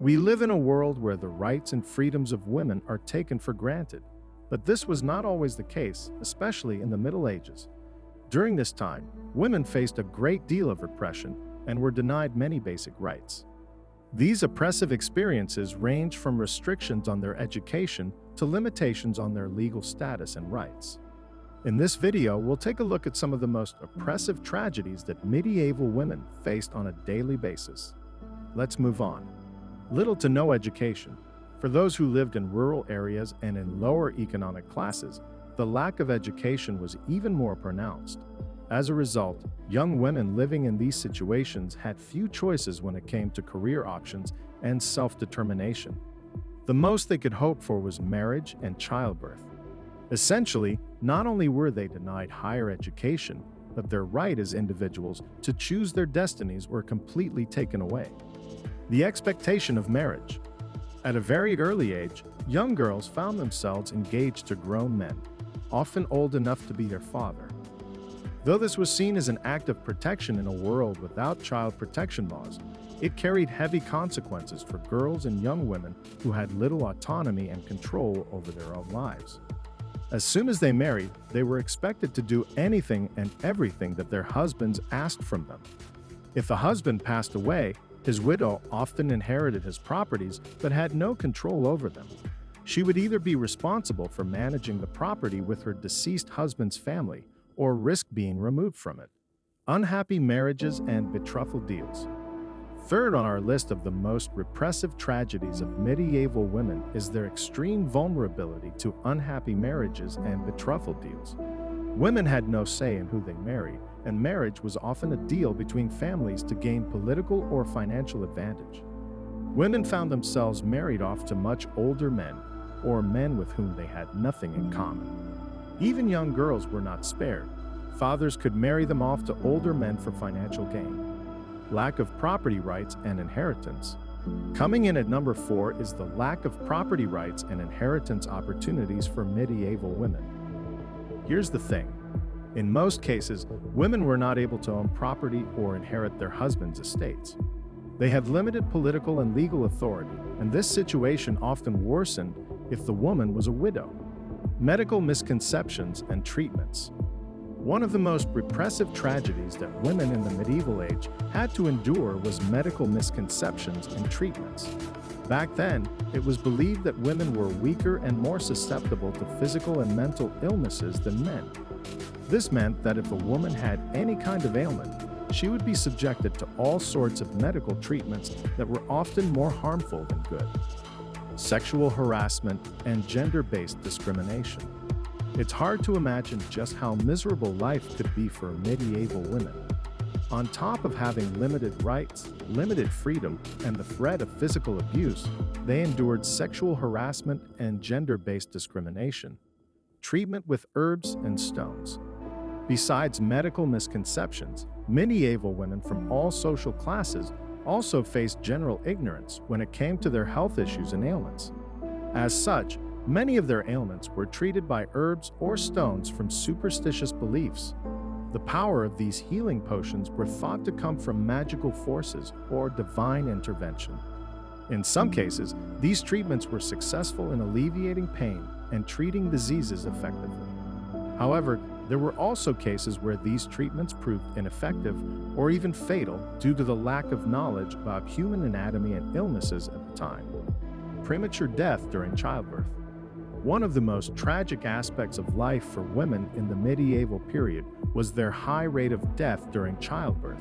We live in a world where the rights and freedoms of women are taken for granted, but this was not always the case, especially in the Middle Ages. During this time, women faced a great deal of repression and were denied many basic rights. These oppressive experiences range from restrictions on their education to limitations on their legal status and rights. In this video, we'll take a look at some of the most oppressive tragedies that medieval women faced on a daily basis. Let's move on. Little to no education. For those who lived in rural areas and in lower economic classes, the lack of education was even more pronounced. As a result, young women living in these situations had few choices when it came to career options and self-determination. The most they could hope for was marriage and childbirth. Essentially, not only were they denied higher education, but their right as individuals to choose their destinies were completely taken away. The expectation of marriage. At a very early age, young girls found themselves engaged to grown men, often old enough to be their father. Though this was seen as an act of protection in a world without child protection laws, it carried heavy consequences for girls and young women who had little autonomy and control over their own lives. As soon as they married, they were expected to do anything and everything that their husbands asked from them. If the husband passed away, his widow often inherited his properties but had no control over them. She would either be responsible for managing the property with her deceased husband's family or risk being removed from it. Unhappy marriages and betrothal deals. Third on our list of the most repressive tragedies of medieval women is their extreme vulnerability to unhappy marriages and betrothal deals. Women had no say in who they married, and marriage was often a deal between families to gain political or financial advantage. Women found themselves married off to much older men, or men with whom they had nothing in common. Even young girls were not spared. Fathers could marry them off to older men for financial gain. Lack of property rights and inheritance. Coming in at number 4 is the lack of property rights and inheritance opportunities for medieval women. Here's the thing. In most cases, women were not able to own property or inherit their husbands' estates. They had limited political and legal authority, and this situation often worsened if the woman was a widow. Medical misconceptions and treatments. One of the most repressive tragedies that women in the medieval age had to endure was medical misconceptions and treatments. Back then, it was believed that women were weaker and more susceptible to physical and mental illnesses than men. This meant that if a woman had any kind of ailment, she would be subjected to all sorts of medical treatments that were often more harmful than good. Sexual harassment and gender-based discrimination. It's hard to imagine just how miserable life could be for medieval women. On top of having limited rights, limited freedom, and the threat of physical abuse, they endured sexual harassment and gender-based discrimination. Treatment with herbs and stones. Besides medical misconceptions, medieval women from all social classes also faced general ignorance when it came to their health issues and ailments. As such, many of their ailments were treated by herbs or stones from superstitious beliefs. The power of these healing potions were thought to come from magical forces or divine intervention. In some cases, these treatments were successful in alleviating pain and treating diseases effectively. However, there were also cases where these treatments proved ineffective or even fatal due to the lack of knowledge about human anatomy and illnesses at the time. Premature death during childbirth. One of the most tragic aspects of life for women in the medieval period was their high rate of death during childbirth,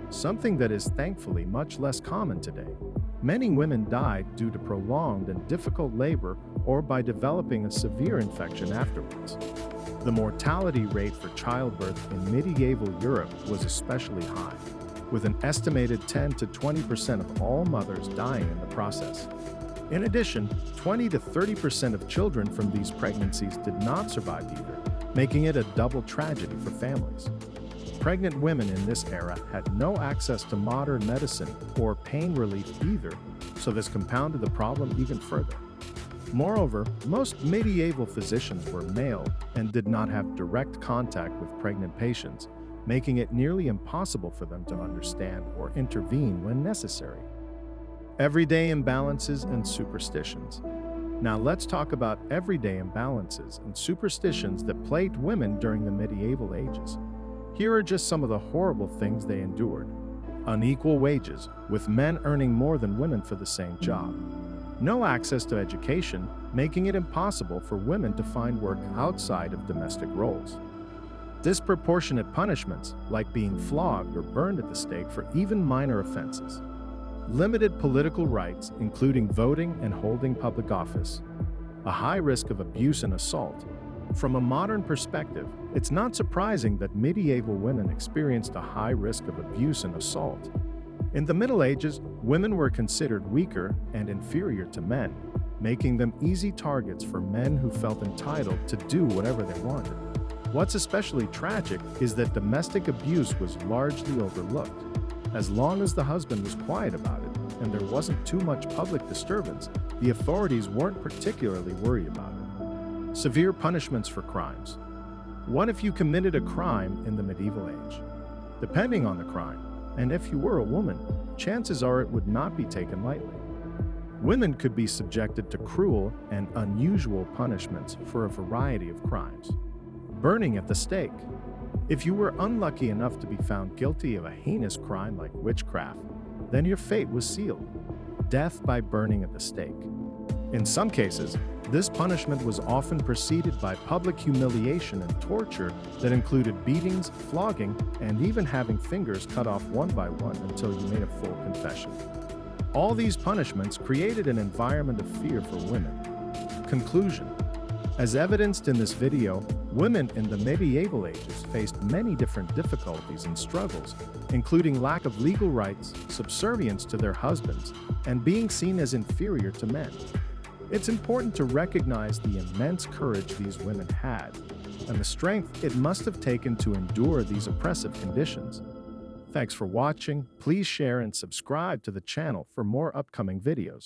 something that is thankfully much less common today. Many women died due to prolonged and difficult labor or by developing a severe infection afterwards. The mortality rate for childbirth in medieval Europe was especially high, with an estimated 10 to 20% of all mothers dying in the process. In addition, 20 to 30% of children from these pregnancies did not survive either, making it a double tragedy for families. Pregnant women in this era had no access to modern medicine or pain relief either, so this compounded the problem even further. Moreover, most medieval physicians were male and did not have direct contact with pregnant patients, making it nearly impossible for them to understand or intervene when necessary. Everyday imbalances and superstitions. Now let's talk about everyday imbalances and superstitions that plagued women during the medieval ages. Here are just some of the horrible things they endured. Unequal wages, with men earning more than women for the same job. No access to education, making it impossible for women to find work outside of domestic roles. Disproportionate punishments, like being flogged or burned at the stake for even minor offenses. Limited political rights, including voting and holding public office. A high risk of abuse and assault. From a modern perspective, it's not surprising that medieval women experienced a high risk of abuse and assault. In the Middle Ages, women were considered weaker and inferior to men, making them easy targets for men who felt entitled to do whatever they wanted. What's especially tragic is that domestic abuse was largely overlooked. As long as the husband was quiet about it and there wasn't too much public disturbance, the authorities weren't particularly worried about it. Severe punishments for crimes. What if you committed a crime in the medieval age? Depending on the crime, and if you were a woman, chances are it would not be taken lightly. Women could be subjected to cruel and unusual punishments for a variety of crimes. Burning at the stake. If you were unlucky enough to be found guilty of a heinous crime like witchcraft, then your fate was sealed. Death by burning at the stake. In some cases, this punishment was often preceded by public humiliation and torture that included beatings, flogging, and even having fingers cut off one by one until you made a full confession. All these punishments created an environment of fear for women. Conclusion. As evidenced in this video, women in the medieval ages faced many different difficulties and struggles, including lack of legal rights, subservience to their husbands, and being seen as inferior to men. It's important to recognize the immense courage these women had, and the strength it must have taken to endure these oppressive conditions. Thanks for watching. Please share and subscribe to the channel for more upcoming videos.